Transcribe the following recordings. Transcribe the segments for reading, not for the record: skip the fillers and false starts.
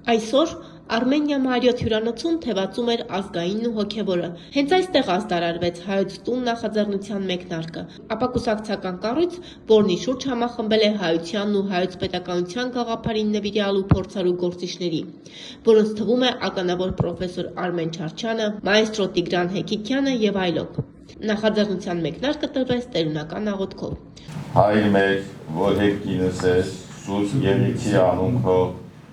Այսօր Արմենիա Մարիոթ հյուրանոցում թևածում էր ազգային ու հոգևորը։ Հենց այստեղ ազդարարվեց Հայոց տուն նախաձեռնության մեկնարկը, ապակուսակցական կառույց, որն իր շուրջ համախմբել է հայությանն ու հայոց պետականության գաղափարին նվիրյալ ու փորձառու գործիչների, որոնց թվում է ականավոր պրոֆեսոր Արմեն Չարչյանը, մաեստրո Տիգրան Հեկիքյանը եւ այլոք։ Նախաձեռնության մեկնարկը տրվեց տերունական աղոթքով։ Հայր մեր, որ հերկինս ես, Սուրբ Եղիցի անունքով,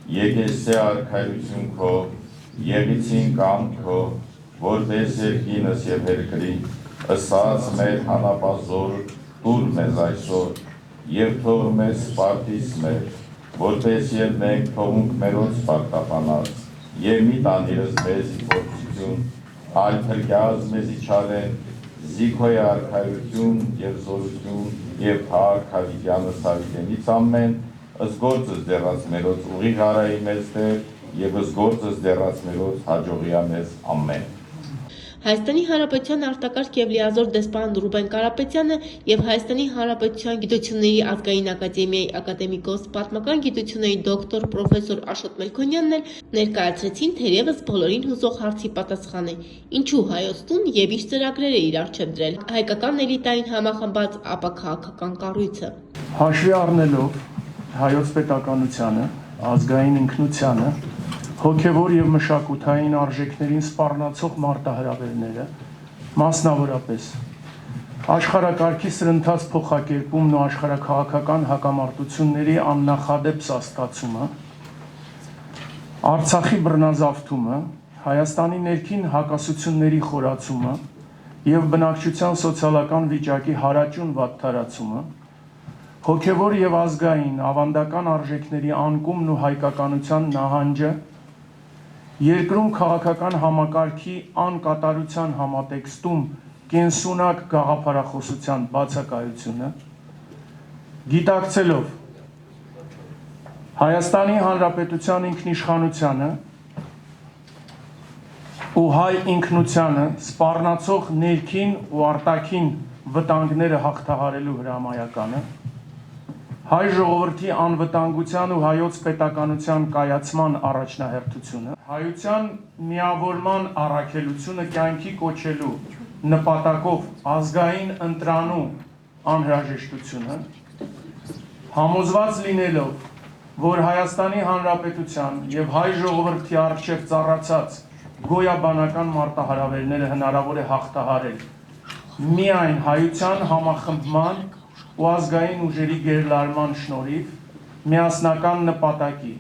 Եկեսե արքայություն քո, եղիցին կամ քո, որպես երկինս և հերկրի, ըսած մեր հանապազոր, տուր մեզ այսօր, և թող մեզ սպարտիս մեր, որպես և մենք թողունք մերոց սպարտապանած, և մի տանիրս մեզի փորձություն, այլ փրկյազ մեզի չալեն, զիքոյ արքայություն և զորություն, և փակ հավիտյանս հավիտենից ամեն, ըստ գործս դեռած մերոց ուղիղ արայի մեզ դեր և ըստ գործս դեռած մերոց հաջողիա մեզ ամեն։ Հայաստանի Հանրապետության արտակարգ և լիազոր դեսպան Ռուբեն Կարապետյանը և Հայաստանի Հանրապետության Գիտությունների ազգային ակադեմիայի ակադեմիկոս, պատմական գիտությունների դոկտոր պրոֆեսոր Աշոտ Մելքոնյանն էլ ներկայացրեցին թերևս բոլորին հուզող հարցի պատասխանը՝ ինչու Հայոց տուն և իր ծրագրերը իր առջև դրել հայկական էլիտային համախմբած ապաքաղաքական կառույցը։ Հաշվի առնելով հայոց պետականությանը, ազգային ինքնությանը, հոգևոր և մշակութային արժեքներին սպառնացող մարտահրավերները, մասնավորապես աշխարհակարգի սրընթաց փոխակերպումն ու աշխարհաքաղաքական հակամարտությունների աննախադեպ սաստկացումը, Արցախի բռնազավթումը, Հայաստանի ներքին հակասությունների խորացումը և բնակչության սոցիալական վիճակի հարաճուն վատթարացումը, հոգևոր և ազգային ավանդական արժեքների անկումն ու հայկականության նահանջը, երկրում քաղաքական համակարգի անկատարության համատեքստում կենսունակ գաղափարախոսության բացակայությունը, գիտակցելով Հայաստանի Հանրապետության ինքնիշխանությանը ու հայ ինքնությանը սպառնացող ներքին ու արտաքին վտանգները հաղթահարելու հրամայականը, հայ ժողովրդի անվտանգության ու հայոց պետականության կայացման առաջնահերթությունը, հայության միավորման առաքելությունը կյանքի կոչելու նպատակով ազգային ընտրանու անհրաժեշտությունը, համոզված լինելով, որ Հայաստանի Հանրապետության և հայ ժողովրդի առջև ծառացած գոյաբանական մարտահրավերները հնարավոր է հաղթահարել միայն հայության համախմբման ու ազգային ուժերի գերլարման շնորհիվ միասնական նպատակի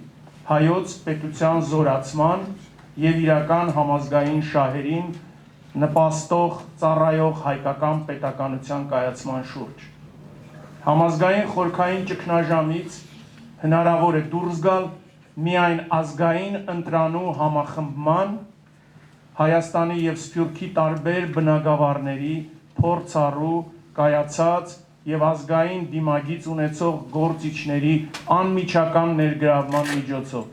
հայոց պետության զորացման և իրական համազգային շահերին նպաստող ծառայող հայկական պետականության կայացման շուրջ։ Համազգային խորքային ճգնաժամից հնարավոր է դուրս գալ միայն ազգային ընտրանու համախմբման, Հայաստանի և Սփյուռքի տարբեր բնագավառների փորձառու, կայացած և ազգային դիմագիծ ունեցող գործիչների անմիջական ներգրավման միջոցով։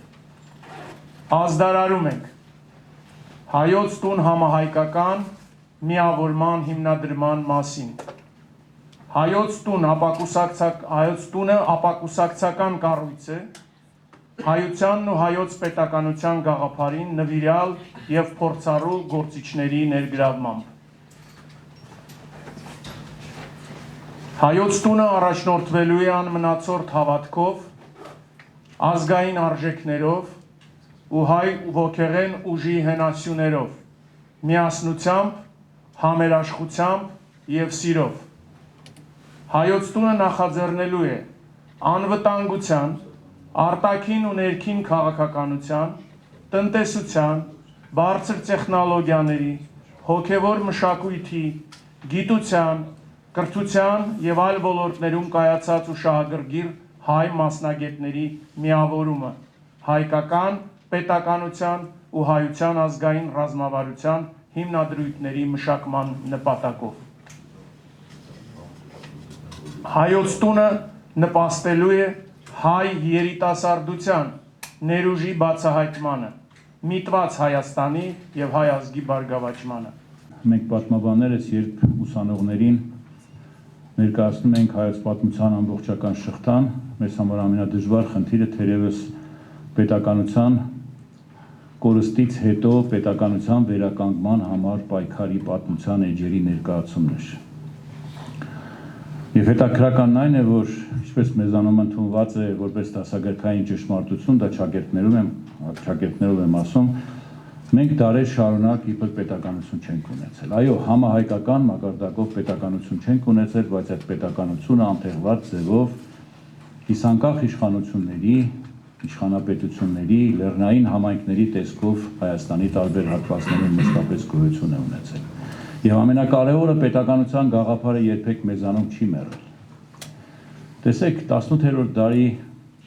Ազդարարում ենք Հայոց տուն համահայկական միավորման հիմնադրման մասին։ Հայոց տունը ապակուսակցական կառույց է հայությանն ու հայոց պետականության գաղափարին նվիրյալ և փորձառու գործիչների ներգրավմամբ։ Հայոց տունը առաջնորդվելու է անմնացորդ հավատքով, ազգային արժեքներով ու հայ ոգեղեն ուժի հենասյուներով, միասնությամբ, համերաշխությամբ և սիրով։ Հայոց տունը նախաձեռնելու է անվտանգության, արտաքին ու ներքին քաղաքականության, տնտեսության, բարձր տեխնոլոգիաների, հոգևոր մշակույթի, գիտության, կրթության և այլ ոլորտներում կայացած ու շահագրգիռ հայ մասնագետների միավորումը հայկական պետականության ու հայության ազգային ռազմավարության հիմնադրույթների մշակման նպատակով։ Հայոց տունը նպաստելու է հայ երիտասարդության ներուժի բացահայտմանը, միտված Հայաստանի և հայ ազգի բարգավաճմանը։ Մենք պատմաբաններս, երբ ուսանողներին ներկայացնում ենք հայոց պատմության ամբողջական շղթան, մեզ համար ամենադժվար խնդիրը թերևս պետականության կորստից հետո պետականության վերականգնման համար պայքարի պատմության էջերի ներկայացումն էր։ Եվ հետաքրքրականն այն է, որ ինչպես մեզանում ընդունված է որպես դասագրքային ճշմարտություն, դա շակերտներով եմ ասում, մենք դարեր շարունակ իբր պետականություն չենք ունեցել։ Այո, համահայկական մակարդակով պետականություն չենք ունեցել, բայց այդ պետականությունը անթեղված ձևով կիսանկախ իշխանությունների, իշխանապետությունների, լեռնային համայնքների տեսքով Հայաստանի տարբեր հատվածներում մշտապես գոյություն է ունեցել։ Եվ ամենակարևորը պետականության գաղափարը երբեք մեզանում չի մեռել։ Տեսեք, 18-րդ դարի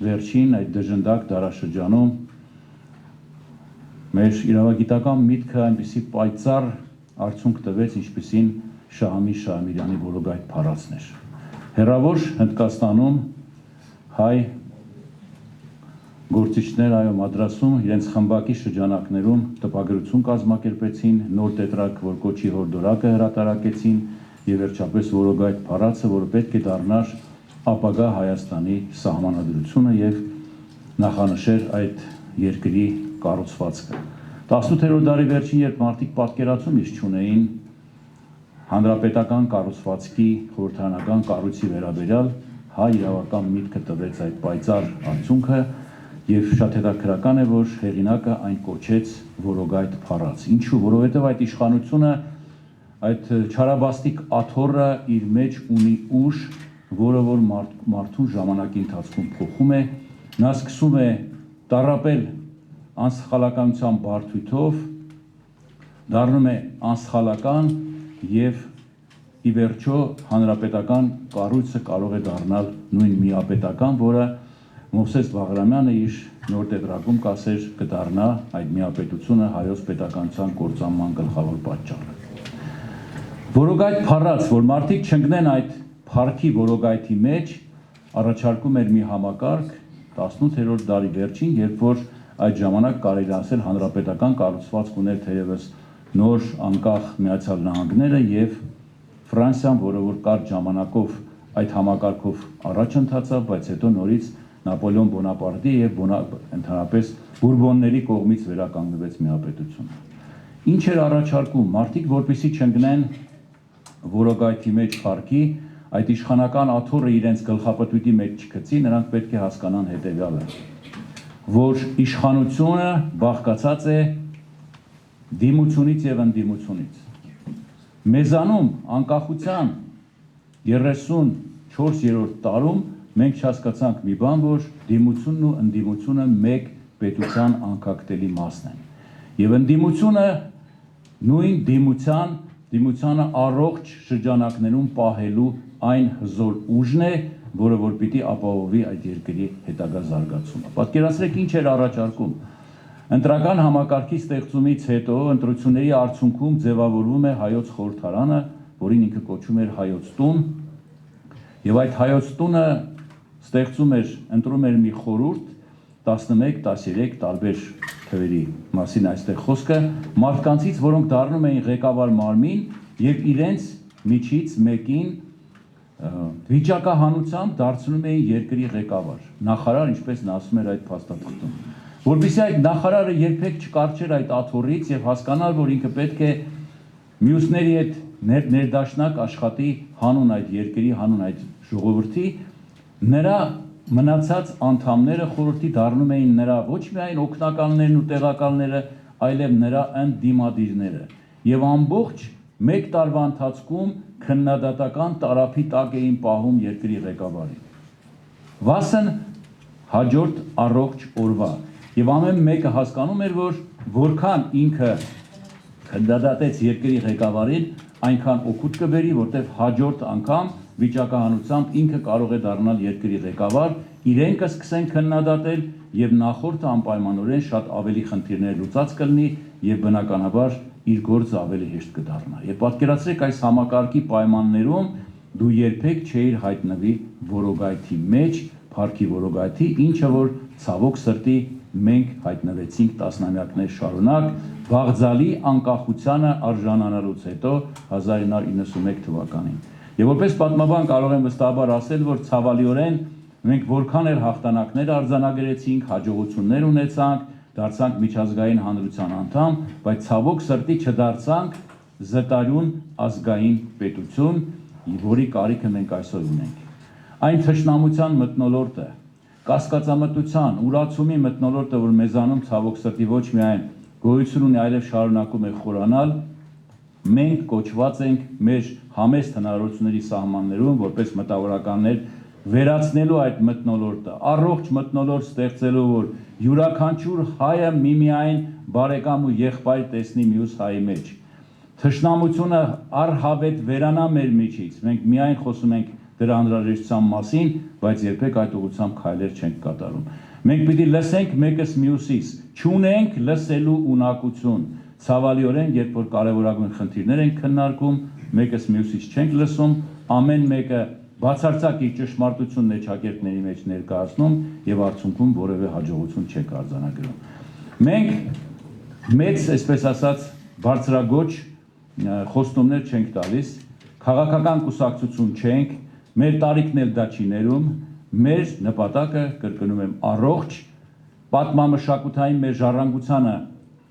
վերջին այդ դժնդակ դարաշրջանում մեր իրավագիտական միտքը այնպիսի պայծառ արդյունք տվեց, ինչպիսին Շահամի Շահամիրյանի որոգայթ փառածն էր։ Հեռավոր Հնդկաստանում հայ գործիչներ այո մադրասում իրենց խմբակի շրջանակներում տպագրություն կազմակերպեցին, նոր տետրակ, որ կոչի հորդորակը հրատարակեցին եւ վերջապես որոգայթ փառածը, որը պետք է դառնար ապագա Հայաստանի սահմանադրությունը եւ նախանշեր այդ երկրի կառուցվածքը։ 18-րդ դարի վերջին, երբ մարդիկ պատկերացում իշ չունեին հանրապետական կառուցվածքի խորհրդարանական կառույցի վերաբերյալ, հայ իրավական միտքը տվեց այդ պայծառ արդյունքը եւ շատ հետաքրքրական է, որ հեղինակը այն կոչեց որոգայթ փառած։ Ինչու՞, որովհետեւ այդ իշխանությունը, այդ չարաբաստիկ աթոռը իր մեջ ունի ուժ, որը որ մարդուն ժամանակի ընթացքում փոխում է, նա սկսում է տառապել անսխալականության բարդույթով, դառնում է անսխալական եւ ի վերջո հանրապետական կառույցը կարող է դառնալ նույն միապետական, որը Մովսես Բաղրամյանը իր նոր տետրակում կասեր կդառնա այդ միապետությունը հայոց պետականության կործանման գլխավոր պատճառը։ Որոգայթ փառած, որ մարդիկ չընկնեն այդ փառքի որոգայթի մեջ, առաջարկում էր մի համակարգ 18-րդ դարի վերջին, երբ որ այդ ժամանակ կարելի ասել հանրապետական կառուցվածք ուներ թերևս նոր անկախ Միացյալ Նահանգները եւ Ֆրանսիան, որը որ կարճ ժամանակով այդ համակարգով առաջ ընթացավ, բայց հետո նորից Նապոլեոն Բոնապարտի եւ ընդհանրապես բուրբոնների կողմից վերականգնվեց միապետությունը։ Ինչ էր առաջարկում մարդիկ, որպեսզի չընկնեն որոգայթի մեջ փառքի, այդ իշխանական աթոռը իրենց գլխապտույտի մեջ չգցի, նրանք պետք է հասկանան հետեւյալը, որ իշխանությունը բաղկացած է դիմությունից եւ ընդդիմությունից։ Մեզանում անկախության 34-րդ տարում մենք չհասկացանք մի բան, որ դիմությունն ու ընդդիմությունը մեկ պետության անկախտելի մասն են։ Եվ ընդդիմությունը նույն դիմությանը առողջ շրջանակներում պահելու այն հզոր ուժն է, որը որ պիտի ապահովի այդ երկրի հետագա զարգացումը։ Պատկերացրեք ինչ էր առաջարկում։ Ընտրական համակարգի ստեղծումից հետո ընտրությունների արդյունքում ձևավորվում է հայոց խորհրդարանը, որին ինքը կոչում էր հայոց տուն, եւ այդ հայոց տունը ստեղծում էր, ընտրում էր մի խորհուրդ 11, 13 տարբեր թվերի մասին այստեղ խոսքը, մարդկանցից, որոնք դառնում էին ղեկավար մարմին եւ իրենց միջից մեկին վիճակահանությամբ դարձնում էին երկրի ղեկավար, նախարար, ինչպես նա ասում էր այդ փաստաթղթում, որովհետեւ այդ նախարարը երբեք չկարճեր այդ աթոռից եւ հասկանալ, որ ինքը պետք է մյուսների հետ ներդաշնակ աշխատի հանուն այդ երկրի, հանուն այդ ժողովրդի, նրա մնացած անդամները խորհրդի դառնում էին նրա ոչ միայն օգնականներն ու տեղակալները, այլև նրա ընդդիմադիրները եւ ամբողջ մեկ տարվա ընթացքում քննադատական տարափի տակ էին պահում երկրի ղեկավարին։ Վասն հաջորդ առողջ օրվա եւ ամեն մեկը հասկանում էր, որ որքան ինքը քննադատեց երկրի ղեկավարին, այնքան օգուտ կբերի, որտեղ հաջորդ անգամ վիճակահանությամբ ինքը կարող է դառնալ երկրի ղեկավար, իրեն կսկսեն քննադատել եւ նախորդը անպայմանորեն շատ ավելի խնդիրներ լուծած կլինի եւ բնականաբար իր գործը ավելի հեշտ կդառնա։ Եվ պատկերացրեք այս համակարգի պայմաններում դու երբեք չէիր հայտնվի որոգայթի մեջ, փառքի որոգայթի, ինչը որ ցավոք սրտի մենք հայտնվեցինք տասնամյակներ շարունակ Բաղձալի անկախությանը արժանանալուց հետո 1991 թվականին։ Եվ որպես պատմաբան կարող եմ վստահաբար ասել, որ ցավալիորեն մենք որքան էլ հաղթանակներ արձանագրեցինք, հաջողություններ ունեցանք, դարձանք միջազգային հանրության անդամ, բայց ցավոք սրտի չդարձանք զտարյուն ազգային պետություն, որի կարիքը մենք այսօր ունենք։ Այն թշնամության մթնոլորտը, կասկածամտության, ուրացումի մթնոլորտը, որ մեզանում ցավոք սրտի ոչ միայն գոյություն ունի, այլև շարունակում է խորանալ, մենք կոչված ենք մեր համեստ հնարավորությունների սահմաններում, որպես մտավորականներ, վերացնելու այդ մթնոլորտը, առողջ մթնոլորտ ստեղծելու, որ յուրաքանչյուր հայը միմիայն բարեկամ ու եղբայր տեսնի մյուս հայի մեջ։ Թշնամությունը առհավետ վերանա մեր միջից, մենք միայն խոսում ենք դրա անհրաժեշտության մասին, բայց երբեք այդ ուղղությամբ քայլեր չենք կատարում։ Մենք պիտի լսենք մեկս մյուսից, չունենք լսելու ունակություն։ Ցավալիորեն, երբ որ կարևորագույն խնդիրներ ենք քննարկում, մեկս մյուսից չենք լսում, ամեն մեկը բացարձակ իր ճշմարտությունն է ճակերտների մեջ ներկայացնում եւ արդյունքում որևէ հաջողություն չեք արձանագրում։ Մենք մեծ, այսպես ասած, բարձրագոչ խոստումներ չենք տալիս, քաղաքական կուսակցություն չենք, մեր տարիքն էլ դա չի ներում, մեր նպատակը, կրկնում եմ, առողջ պատմամշակութային մեր ժառանգությանը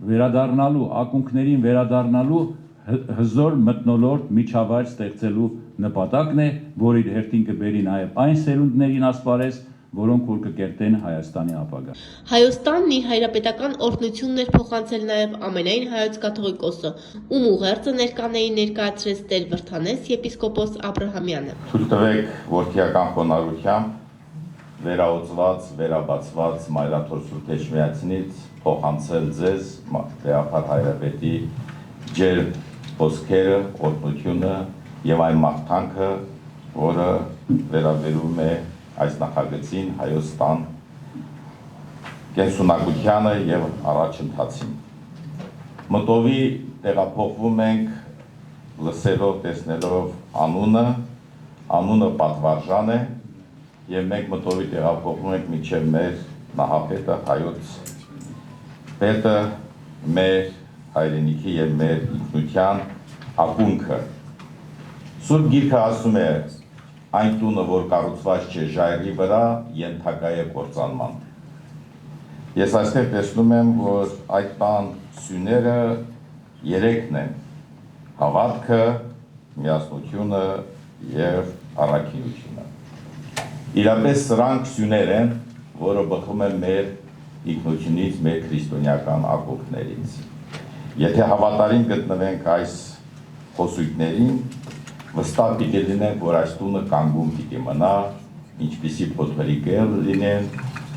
վերադառնալու, ակունքներին վերադառնալու հզոր մթնոլորտ միջավայր ստեղծելու նպատակն է, որ իր հերթին կբերի նաև այն սերունդներին ասպարեզ, որոնք որ կկերտեն Հայաստանի ապագա։ Հայոց տանն իր հայրապետական օրհնությունն էր փոխանցել նաև ամենայն հայոց կաթողիկոսը, ում ուղերձը ներկանային ներկայացրեց Տեր Վրդանես եպիսկոպոս Աբրահամյանը։ Թույլ տվեք որդիական խոնարհությամբ վերաուծված, վերաբացված Մայրաթոր Սուրբ Էջմիածնից փոխանցել ձեզ Տեափար Հայրապետի ջերմ խոսքերը, օրհնությունը եւ այն մաղթանքը, որը վերաբերում է այս նախագծին, Հայոց տան կենսունակությանը եւ առաջընթացին։ Մտովի տեղափոխվում ենք լսելով, տեսնելով անունը պատվարժան է եւ մենք մտովի տեղափոխվում ենք մինչեւ մեր նահապետը, հայոց պետը, մեր հայրենիքի եւ մեր ինքնության ակունքը։ Սուրբ Գիրքը ասում է, այն տունը, որ կառուցված չէ ժայռի վրա, ենթակա է կործանման։ Ես այստեղ տեսնում եմ, որ այդ տան սյուները երեքն են՝ հավատքը, միասնությունը եւ առաքինությունը։ Իրապես սրանք սյուներ են, որը բխում են մեր ինքնությունից, մեր քրիստոնեական ակունքներից։ Եթե հավատարիմ գտնվենք այս խոսույթներին, վստահ պիտի լինենք, որ այս տունը կանգուն պիտի մնա, ինչպիսի փոթորիկներ լինեն,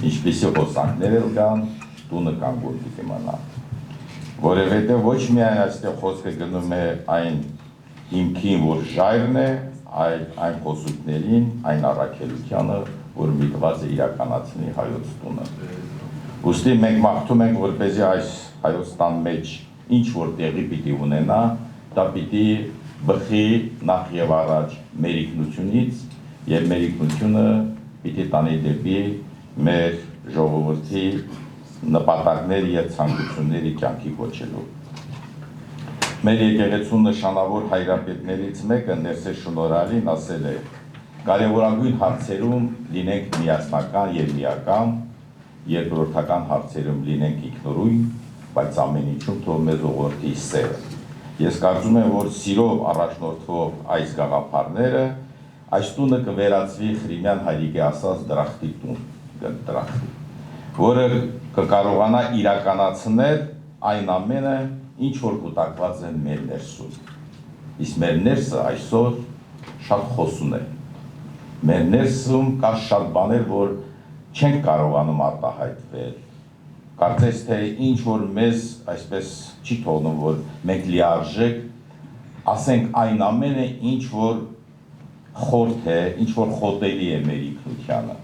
ինչպիսի հոսանքներ կան, տունը կանգուն պիտի մնա։ Որովհետև ոչ միայն այստեղ խոսքը գնում է այն հիմքին, որ ժայռն է, այլ այն խոսույթներին, այն առաքելությանը, որ միտված է իրականացնի հայոց տունը։ Ուստի մենք մաղթում ենք, որպեսզի այս հայոց տան մեջ ինչ որ տեղի պիտի ունենա, դա պիտի բխի նախ եւ առաջ մեր ինքնությունից եւ մեր ինքնությունը պիտի տանի դեպի մեր ժողովրդի նպատակների եւ ցանկությունների կյանքի կոչելու։ Մեր եկեղեցու նշանավոր հայրապետներից մեկը Ներսես Շնորհալին ասել է. կարևորագույն հարցերում լինենք միասնական եւ միական, երկրորդական հարցերում լինենք ինքնուրույն, բայց ամեն ինչում թող մեզ ուղղորդի սերը։ Ես կարծում եմ, որ սիրով առաջնորդվող այս գաղափարները այս տունը կվերածվի Խրիմյան հայրիկի ասած դրախտի տուն, դրախտի, որը կկարողանա իրականացնել այն ամենը, ինչ որ կուտակված են մեր ներսում։ Իսկ մեր ներսը այսօր շատ խոսուն է։ Մեր ներսում կա շատ բաներ, որ չենք կարողանում արտահայտվել։ Կարծես թե ինչ որ մեզ այսպես չի թողնում, որ մենք լիարժեք ասենք այն ամենը, ինչ որ խորթ է, ինչ որ խոտելի է մեր ինքնությանը։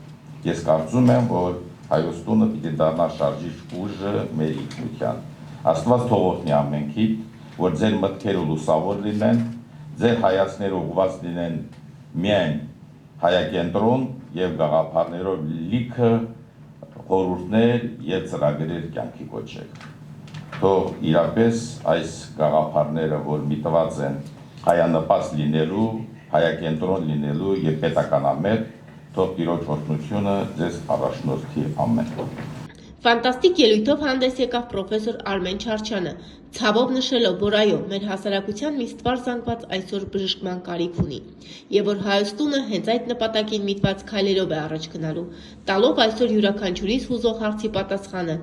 Ես կարծում եմ, որ հայոց տունը պիտի դառնա շարժիչ ուժը մեր ինքնության։ Աստված թող օգնի ամենքիդ, որ ձեր մտքերը լուսավոր լինեն, ձեր հայացքները ուղղված լինեն միայն հայակենտրոն եւ գաղափարներով լիքը խորհուրդներ եւ ծրագրեր կյանքի կոչեք։ Թող իրապես այս գաղափարները, որ միտված են հայանպաստ լինելու, հայակենտրոն լինելու եւ պետականամետ, թող Տիրոջ օրհնությունը ձեզ առաջնորդի ամեն։ Ֆանտաստիկ ելույթով հանդես եկավ պրոֆեսոր Արմեն Չարչյանը, ցավով նշելով, որ այո, մեր հասարակության մի ստվար զանգված այսօր բժշկման կարիք ունի, եւ որ Հայոց տունը հենց այդ նպատակին միտված քայլերով է առաջ գնալու, տալով այսօր յուրաքանչյուրիս հուզող հարցի պատասխանը,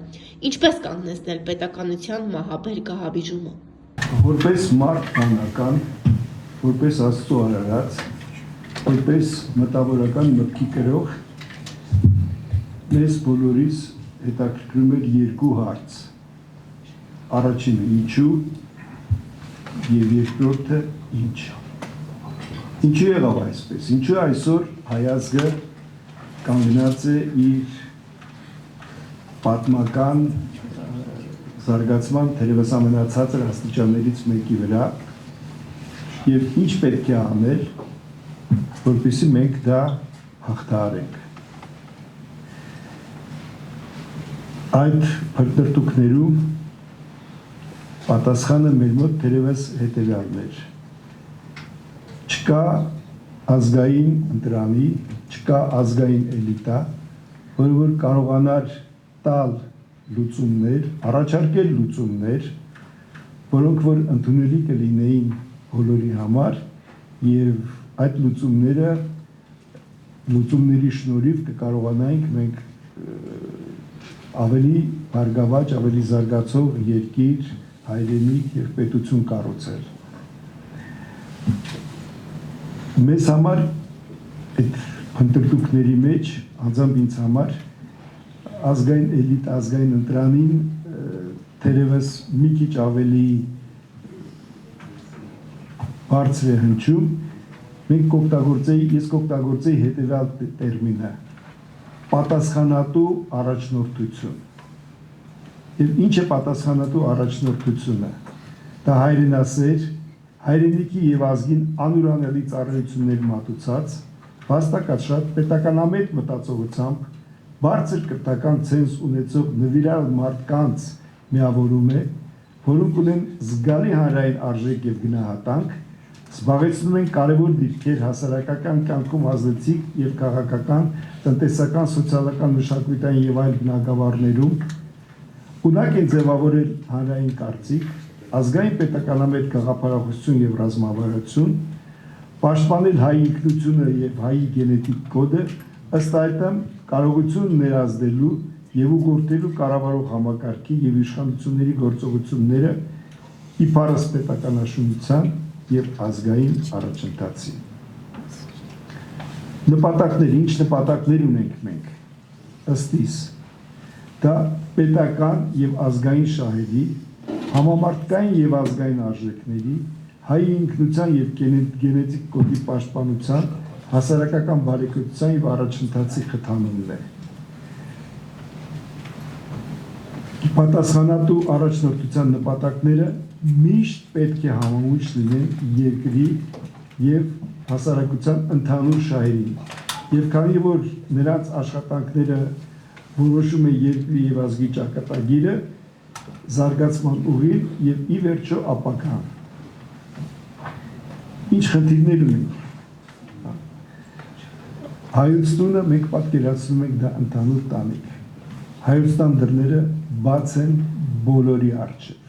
ինչպես կանգնեցնել պետականության մահաբեր գահաբիժումը։ Որպես մարդ անական, որպես Աստծո արարած, որպես մտավորական մտքի կրող, մեզ բոլորիս հետաքրքրում էր երկու հարց. առաջինը ինչու եւ երկրորդը ինչ։ Ինչու եղավ այսպես։ Ինչու այսօր հայազգը կանգնած է իր պատմական զարգացման թերևս ամենացածր աստիճաններից մեկի վրա եւ ինչ պետք է անել, որպեսզի մենք դա հաղթահարենք։ Այդ փրկրտուքներում պատասխանը մեր մոտ թերևս հետևյալն էր. չկա ազգային ընտրանի, չկա ազգային էլիտա, որ կարողանար տալ լուծումներ, առաջարկել լուծումներ, որոնք որ ընդունելի կլինեին բոլորի համար եւ այդ լուծումների շնորհիվ կկարողանայինք մենք ավելի բարգավաճ, ավելի զարգացող երկիր, հայրենիք եւ պետություն կառուցել։ Մեզ համար այդ փնտրտուքների մեջ, անձամբ ինձ համար ազգային էլիտ, ազգային ընտրանին թերևս մի քիչ ավելի բարձր է հնչում, ես կօգտագործեի հետևյալ տերմինը. պատասխանատու առաջնորդություն։ Եվ ինչ է պատասխանատու առաջնորդությունը։ Դա հայրենասեր, հայրենիքի եւ ազգին անուրանելի ծառայություններ մատուցած, վաստակած պետականամետ մտածողությամբ, բարձր կրթական ցենզ ունեցող նվիրալ մարդկանց միավորում է, որոնք ունեն զգալի հանրային արժեք եւ գնահատանք, զբաղեցնում են կարևոր դիրքեր հասարակական կյանքում ազդեցիկ եւ քաղաքական, տնտեսական, սոցիալական, մշակութային եւ այլ բնագավառներում, ունակ են ձևավորել հանրային կարծիք, ազգային պետականամետ գաղափարախոսություն եւ ռազմավարություն, պաշտպանել հայ ինքնությունը եւ հայի գենետիկ կոդը, ըստ այդմ կարողություն ներազդելու եւ ուղղորդելու կառավարող համակարգի եւ իշխանությունների գործողությունները իբարս պետականաշինության եւ ազգային առաջընթացի։ Նպատակներ, ինչ նպատակներ ունենք մենք, ըստ իս, դա պետական եւ ազգային շահերի, համամարտկային եւ ազգային արժեքների, հայի ինքնության եւ գենետիկ կոդի պաշտպանության, հասարակական բարեկեցության եւ առաջընթացի խթանումն է։ Պատասխանատու առաջնորդության նպատակները միշտ պետք է համահունչ լինեն երկրի եւ հասարակության ընդհանուր շահերին։ Եվ քանի որ նրանց աշխատանքները որոշում է երկրի եւ ազգի ճակատագիրը, զարգացման ուղին եւ ի վերջո ապագան։ Ինչ խնդիրներ ունենք։ Հայոց տունը մենք պատկերացնում ենք դա ընդհանուր տանիք։ Հայոց տան դռները բաց են բոլորի առջև։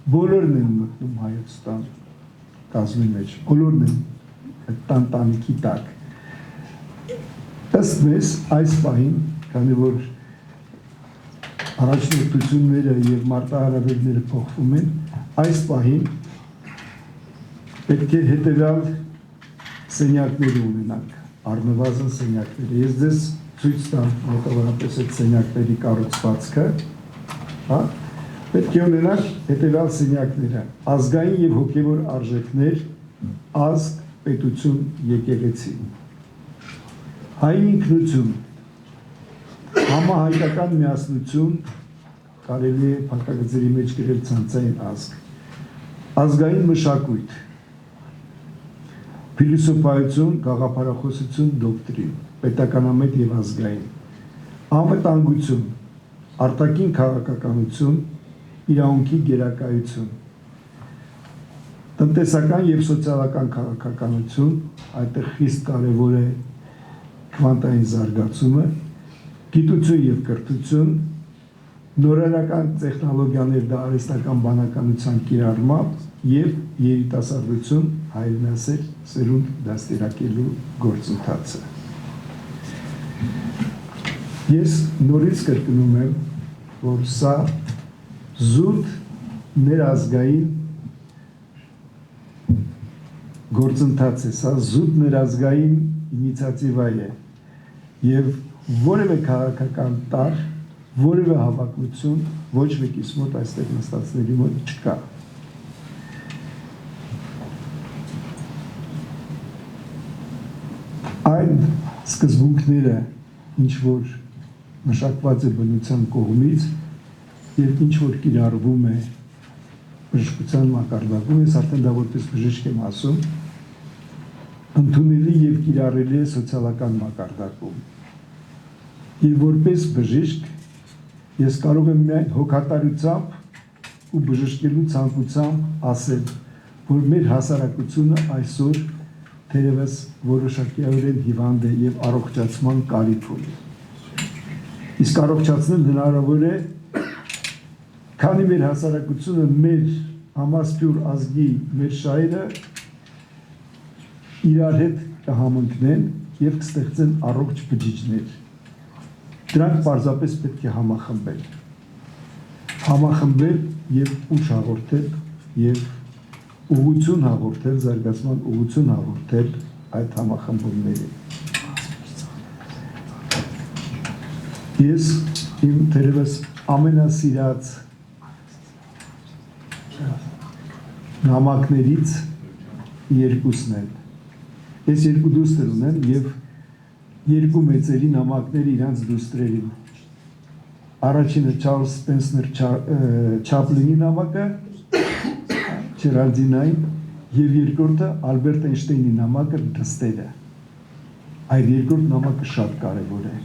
Բոլորն են մտնում Հայոց տան կազմի մեջ, բոլորն են այդ տանտանիքի տակ։ Ըստ մեզ այս պահին, քանի որ առաջնորդությունները եւ մարտահրավերները փոխվում են, այս պահին պետք է հետեւյալ սենյակներ ունենանք, առնվազն սենյակներ։ Ես ձեզ ցույց տամ մոտավորապես այդ սենյակների կառուցվածքը, հա, պետք է ունենանք հետևյալ սենյակները. ազգային եւ հոգեվոր արժեքներ, ազգ, պետություն, եկեղեցի, հայ ինքնություն, համահայկական միասնություն, կարելի է փակագծերի մեջ գրել ցանցային ազգ, ազգային մշակույթ, փիլիսոփայություն, գաղափարախոսություն, դոկտրին, պետականամետ եւ ազգային, անվտանգություն, արտաքին քաղաքականություն, իրավունքի գերակայություն, տնտեսական եւ սոցիալական քաղաքականություն, այդտեղ խիստ կարեւոր է քվանտային զարգացումը, գիտություն եւ կրթություն, նորարարական տեխնոլոգիաներ դա արհեստական բանականության կիրառմամբ եւ երիտասարդություն հայրենասեր սերունդ դաստիարակելու գործընթացը։ Ես նորից կրկնում եմ, որ սա զուտ ներազգային գործընթաց է, սա զուտ ներազգային ինիցիատիվա է եւ որևէ քաղաքական տար, որևէ հավակնություն ոչ մեկիս մոտ այստեղ նստածների մոտ չկա։ Այն սկզբունքները, ինչ որ մշակված է բնության կողմից եւ ինչ որ կիրառվում է բժշկության մակարդակում, ես արդեն դա որպես բժիշկ եմ ասում, ընդունելի եւ կիրառելի է սոցիալական մակարդակում։ Եվ որպես բժիշկ ես կարող եմ միայն հոգատարությամբ ու բժշկելու ցանկությամբ ասել, որ մեր հասարակությունը այսօր թերևս որոշակիորեն հիվանդ է եւ առողջացման կարիք ունի։ Իսկ առողջացնել հնարավոր է, քանի մեր հասարակությունը, մեր համասփյուր ազգի, մեր շահերը իրար հետ կհամընկնեն եւ կստեղծեն առողջ բջիջներ։ Դրանք պարզապես պետք է համախմբել եւ ուժ հաղորդել եւ ուղղություն հաղորդել, զարգացման ուղղություն հաղորդել այդ համախմբումներին։ Ես իմ թերևս ամենասիրած նամակներից երկուսն են։ Ես երկու դուստր ունեմ եւ երկու մեծերի նամակներ իրանց դուստրերին։ Առաջինը Չարլզ Սպենսեր Չապլինի նամակը, Չերալդինային, եւ երկրորդը Ալբերտ Էյնշտեյնի նամակը դստերը։ Այդ երկրորդ նամակը շատ կարեւոր է։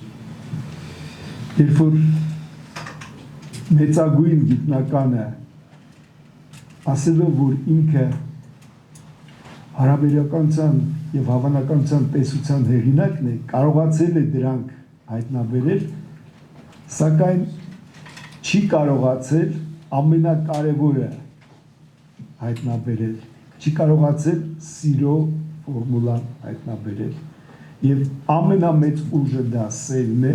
Երբ որ մեծագույն գիտնականը ասելով, որ ինքը հարաբերականության եւ հավանականության տեսության հեղինակն է, կարողացել է դրանք հայտնաբերել, սակայն չի կարողացել ամենակարևորը հայտնաբերել, չի կարողացել սիրո ֆորմուլան հայտնաբերել եւ ամենամեծ ուժը դա սերն է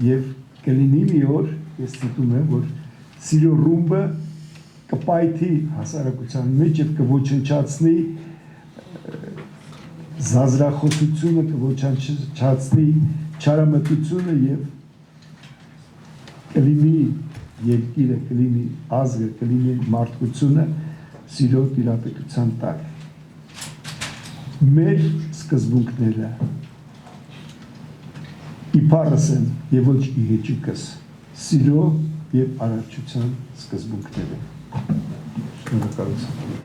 եւ կլինի մի օր, ես ցույց եմ, որ սիրո ռումբը կպայթի հասարակության մեջ եւ կոչնչացնի զազրախոսությունը, կոչնչացնի չարամտությունը եւ կլինի երկիրը, կլինի ազգը, կլինի մարդկությունը սիրո տիրապետության տակ։ Մեր սկզբունքները իբարս են եւ ոչ իհեճուկս սիրո եւ արարչության սկզբունքները։ Շնորհակալություն։